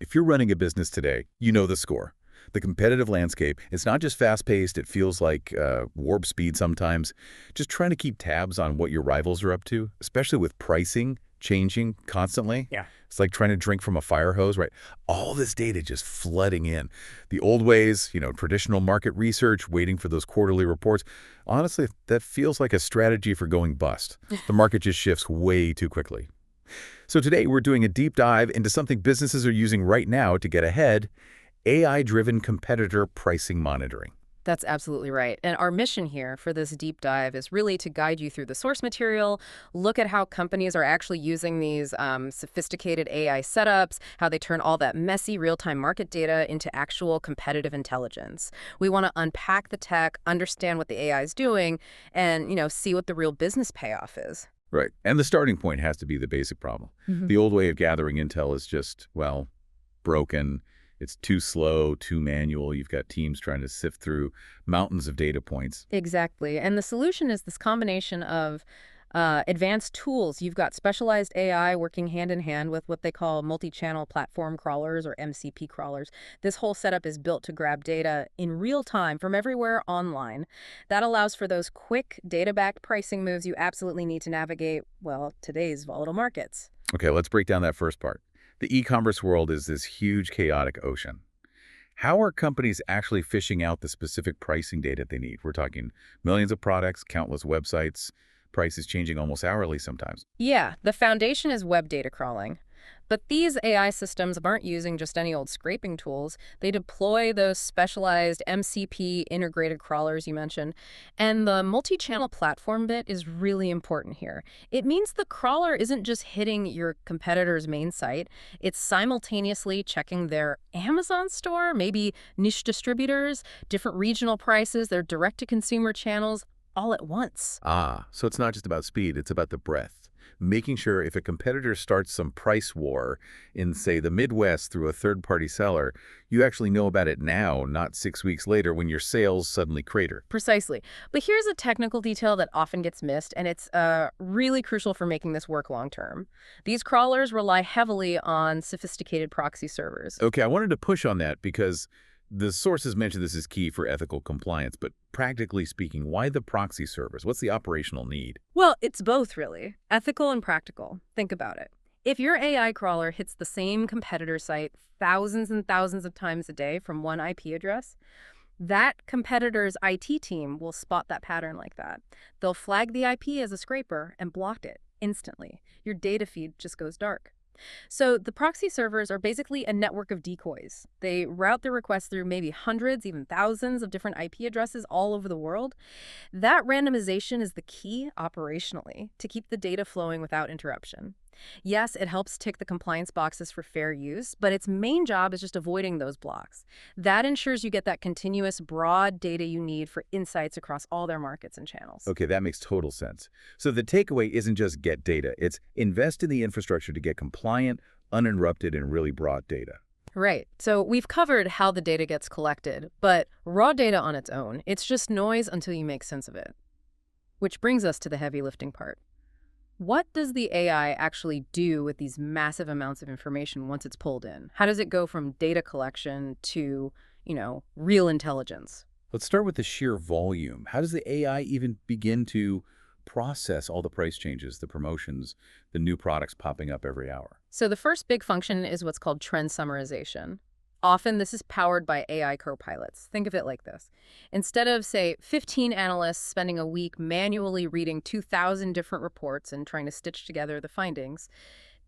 If you're running a business today, you know the score. The competitive landscape, it's not just fast-paced, it feels like warp speed sometimes. Just trying to keep tabs on what your rivals are up to, especially with pricing changing constantly. Yeah. It's like trying to drink from a fire hose, right? All this data just flooding in. The old ways, traditional market research, waiting for those quarterly reports. Honestly, that feels like a strategy for going bust. The market just shifts way too quickly. So today we're doing a deep dive into something businesses are using right now to get ahead: AI-driven competitor pricing monitoring. That's absolutely right. And our mission here for this deep dive is really to guide you through the source material, look at how companies are actually using these sophisticated AI setups, how they turn all that messy real-time market data into actual competitive intelligence. We want to unpack the tech, understand what the AI is doing, and, see what the real business payoff is. Right. And the starting point has to be the basic problem. Mhm. The old way of gathering intel is just, well, broken. It's too slow, too manual. You've got teams trying to sift through mountains of data points. Exactly. And the solution is this combination of advanced tools. You've got specialized AI working hand in hand with what they call multi-channel platform crawlers or MCP crawlers. This whole setup is built to grab data in real time from everywhere online. That allows for those quick data-backed pricing moves you absolutely need to navigate, well, today's volatile markets. Okay, let's break down that first part. The e-commerce world is this huge, chaotic ocean. How are companies actually fishing out the specific pricing data they need? We're talking millions of products, countless websites, prices changing almost hourly sometimes. Yeah, the foundation is web data crawling. But these AI systems aren't using just any old scraping tools. They deploy those specialized MCP integrated crawlers you mentioned. And the multi-channel platform bit is really important here. It means the crawler isn't just hitting your competitor's main site. It's simultaneously checking their Amazon store, maybe niche distributors, different regional prices, their direct-to-consumer channels, all at once. Ah, so it's not just about speed, it's about the breadth. Making sure if a competitor starts some price war in, say, the Midwest through a third-party seller, you actually know about it now, not 6 weeks later when your sales suddenly crater. Precisely. But here's a technical detail that often gets missed, and it's really crucial for making this work long term. These crawlers rely heavily on sophisticated proxy servers. Okay, I wanted to push on that because the sources mentioned this is key for ethical compliance, but practically speaking, why the proxy servers? What's the operational need? Well, it's both, really. Ethical and practical. Think about it. If your AI crawler hits the same competitor site thousands and thousands of times a day from one IP address, that competitor's IT team will spot that pattern like that. They'll flag the IP as a scraper and block it instantly. Your data feed just goes dark. So the proxy servers are basically a network of decoys. They route their requests through maybe hundreds, even thousands of different IP addresses all over the world. That randomization is the key operationally to keep the data flowing without interruption. Yes, it helps tick the compliance boxes for fair use, but its main job is just avoiding those blocks. That ensures you get that continuous, broad data you need for insights across all their markets and channels. Okay, that makes total sense. So the takeaway isn't just get data, it's invest in the infrastructure to get compliant, uninterrupted, and really broad data. Right. So we've covered how the data gets collected, but raw data on its own, it's just noise until you make sense of it. Which brings us to the heavy lifting part. What does the AI actually do with these massive amounts of information once it's pulled in? How does it go from data collection to, real intelligence? Let's start with the sheer volume. How does the AI even begin to process all the price changes, the promotions, the new products popping up every hour? So the first big function is what's called trend summarization. Often this is powered by AI copilots. Think of it like this. Instead of, say, 15 analysts spending a week manually reading 2,000 different reports and trying to stitch together the findings,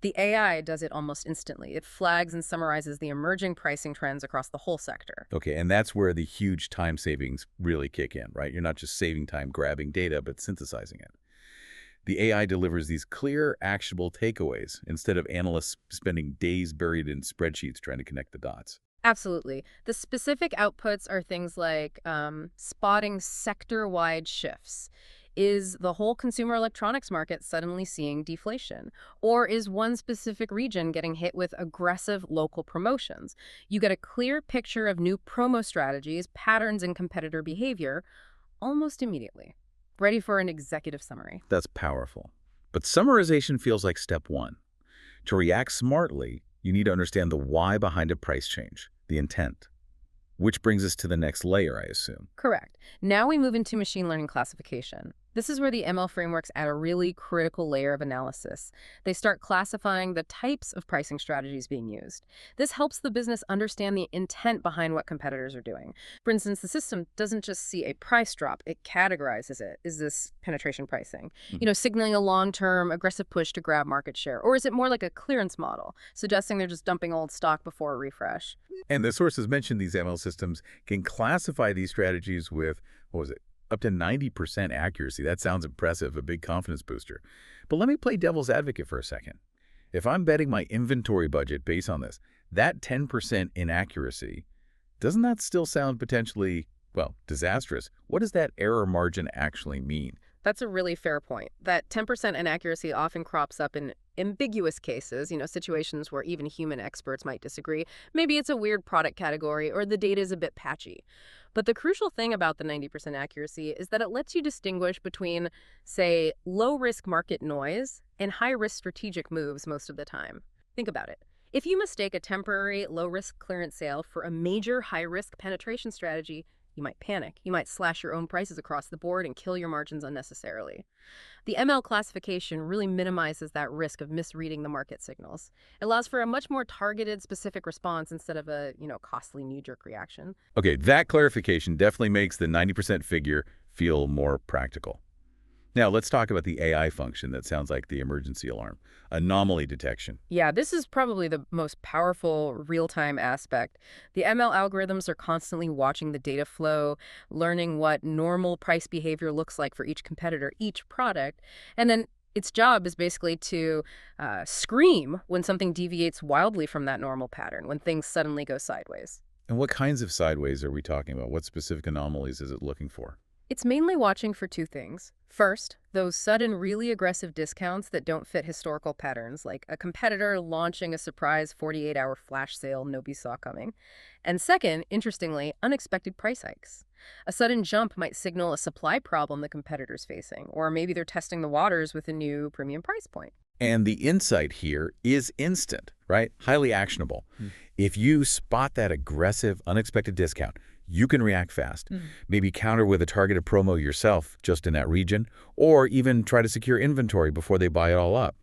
the AI does it almost instantly. It flags and summarizes the emerging pricing trends across the whole sector. Okay, and that's where the huge time savings really kick in, right? You're not just saving time grabbing data, but synthesizing it. The AI delivers these clear, actionable takeaways instead of analysts spending days buried in spreadsheets trying to connect the dots. Absolutely. The specific outputs are things like spotting sector-wide shifts. Is the whole consumer electronics market suddenly seeing deflation? Or is one specific region getting hit with aggressive local promotions? You get a clear picture of new promo strategies, patterns in competitor behavior almost immediately. Ready for an executive summary. That's powerful. But summarization feels like step one. To react smartly, You need to understand the why behind a price change, the intent. Which brings us to the next layer, I assume. Correct. Now we move into machine learning classification. This is where the ML frameworks add a really critical layer of analysis. They start classifying the types of pricing strategies being used. This helps the business understand the intent behind what competitors are doing. For instance, the system doesn't just see a price drop, it categorizes it. Is this penetration pricing? Signaling a long-term aggressive push to grab market share? Or is it more like a clearance model, suggesting they're just dumping old stock before a refresh? And the sources mentioned these ML systems can classify these strategies with, what was it, up to 90% accuracy. That sounds impressive, a big confidence booster. But let me play devil's advocate for a second. If I'm betting my inventory budget based on this, that 10% inaccuracy, doesn't that still sound potentially, well, disastrous? What does that error margin actually mean? That's a really fair point. That 10% inaccuracy often crops up in ambiguous cases, situations where even human experts might disagree. Maybe it's a weird product category or the data is a bit patchy. But the crucial thing about the 90% accuracy is that it lets you distinguish between, say, low-risk market noise and high-risk strategic moves most of the time. Think about it. If you mistake a temporary low-risk clearance sale for a major high-risk penetration strategy, you might panic. You might slash your own prices across the board and kill your margins unnecessarily. The ML classification really minimizes that risk of misreading the market signals. It allows for a much more targeted, specific response instead of a, costly knee-jerk reaction. Okay, that clarification definitely makes the 90% figure feel more practical. Now, let's talk about the AI function that sounds like the emergency alarm, anomaly detection. Yeah, this is probably the most powerful real-time aspect. The ML algorithms are constantly watching the data flow, learning what normal price behavior looks like for each competitor, each product, and then its job is basically to scream when something deviates wildly from that normal pattern, when things suddenly go sideways. And what kinds of sideways are we talking about? What specific anomalies is it looking for? It's mainly watching for two things. First, those sudden, really aggressive discounts that don't fit historical patterns, like a competitor launching a surprise 48-hour flash sale nobody saw coming. And second, interestingly, unexpected price hikes. A sudden jump might signal a supply problem the competitor's facing, or maybe they're testing the waters with a new premium price point. And the insight here is instant, right? Highly actionable. If you spot that aggressive, unexpected discount, you can react fast. Maybe counter with a targeted promo yourself just in that region, or even try to secure inventory before they buy it all up.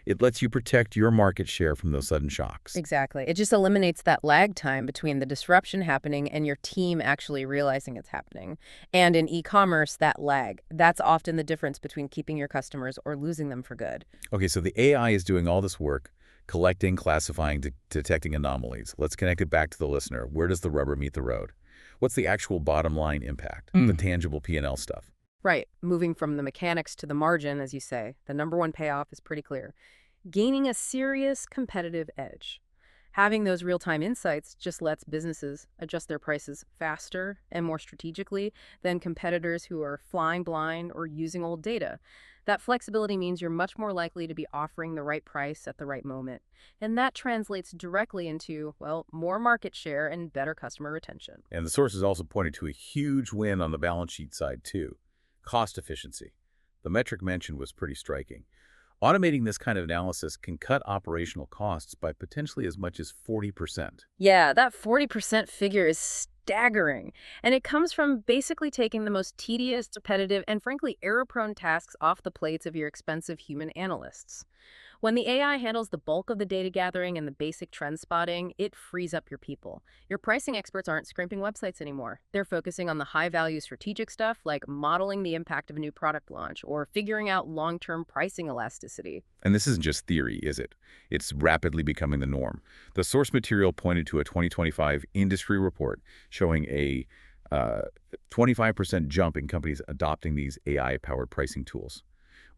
It lets you protect your market share from those sudden shocks. Exactly. It just eliminates that lag time between the disruption happening and your team actually realizing it's happening. And in e-commerce, that lag, that's often the difference between keeping your customers or losing them for good. Okay, so the AI is doing all this work, collecting, classifying, detecting anomalies. Let's connect it back to the listener. Where does the rubber meet the road? What's the actual bottom line impact, the tangible P&L stuff? Right. Moving from the mechanics to the margin, as you say, the number one payoff is pretty clear. Gaining a serious competitive edge. Having those real-time insights just lets businesses adjust their prices faster and more strategically than competitors who are flying blind or using old data. That flexibility means you're much more likely to be offering the right price at the right moment. And that translates directly into, well, more market share and better customer retention. And the sources also pointed to a huge win on the balance sheet side, too. Cost efficiency. The metric mentioned was pretty striking. Automating this kind of analysis can cut operational costs by potentially as much as 40%. Yeah, that 40% figure is staggering. And it comes from basically taking the most tedious, repetitive, and frankly error-prone tasks off the plates of your expensive human analysts. When the AI handles the bulk of the data gathering and the basic trend spotting, it frees up your people. Your pricing experts aren't scraping websites anymore. They're focusing on the high-value strategic stuff like modeling the impact of a new product launch or figuring out long-term pricing elasticity. And this isn't just theory, is it? It's rapidly becoming the norm. The source material pointed to a 2025 industry report showing a 25% jump in companies adopting these AI-powered pricing tools.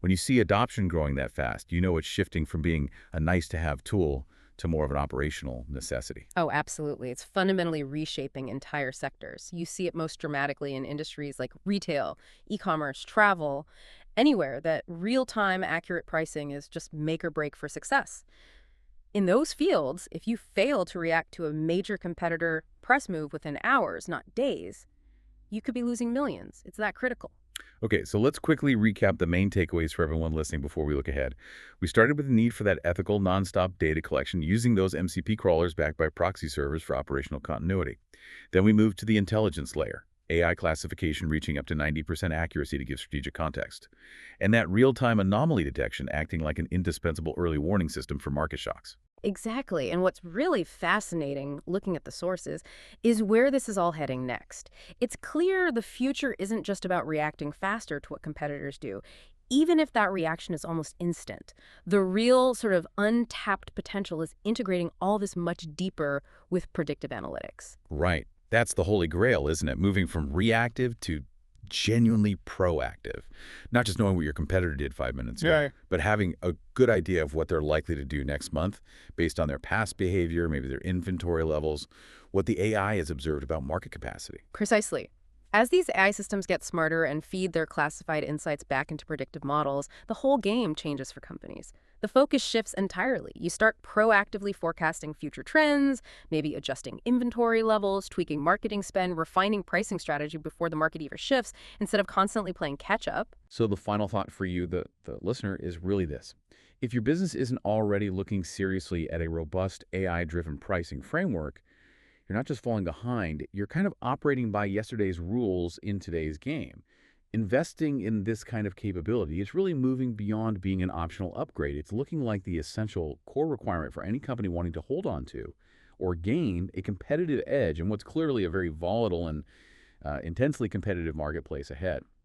When you see adoption growing that fast, you know it's shifting from being a nice-to-have tool to more of an operational necessity. Oh, absolutely. It's fundamentally reshaping entire sectors. You see it most dramatically in industries like retail, e-commerce, travel, anywhere that real-time accurate pricing is just make or break for success. In those fields, if you fail to react to a major competitor press move within hours, not days, you could be losing millions. It's that critical. Okay, so let's quickly recap the main takeaways for everyone listening before we look ahead. We started with the need for that ethical, nonstop data collection using those MCP crawlers backed by proxy servers for operational continuity. Then we moved to the intelligence layer, AI classification reaching up to 90% accuracy to give strategic context, and that real-time anomaly detection acting like an indispensable early warning system for market shocks. Exactly. And what's really fascinating, looking at the sources, is where this is all heading next. It's clear the future isn't just about reacting faster to what competitors do, even if that reaction is almost instant. The real sort of untapped potential is integrating all this much deeper with predictive analytics. Right. That's the holy grail, isn't it? Moving from reactive to genuinely proactive. Not just knowing what your competitor did 5 minutes ago, Yeah. but having a good idea of what they're likely to do next month based on their past behavior, maybe their inventory levels, what the AI has observed about market capacity. Precisely. As these AI systems get smarter and feed their classified insights back into predictive models, the whole game changes for companies. The focus shifts entirely. You start proactively forecasting future trends, maybe adjusting inventory levels, tweaking marketing spend, refining pricing strategy before the market even shifts, instead of constantly playing catch up. So the final thought for you, the listener, is really this. If your business isn't already looking seriously at a robust AI-driven pricing framework, you're not just falling behind, you're kind of operating by yesterday's rules in today's game. Investing in this kind of capability is really moving beyond being an optional upgrade. It's looking like the essential core requirement for any company wanting to hold on to or gain a competitive edge in what's clearly a very volatile and intensely competitive marketplace ahead.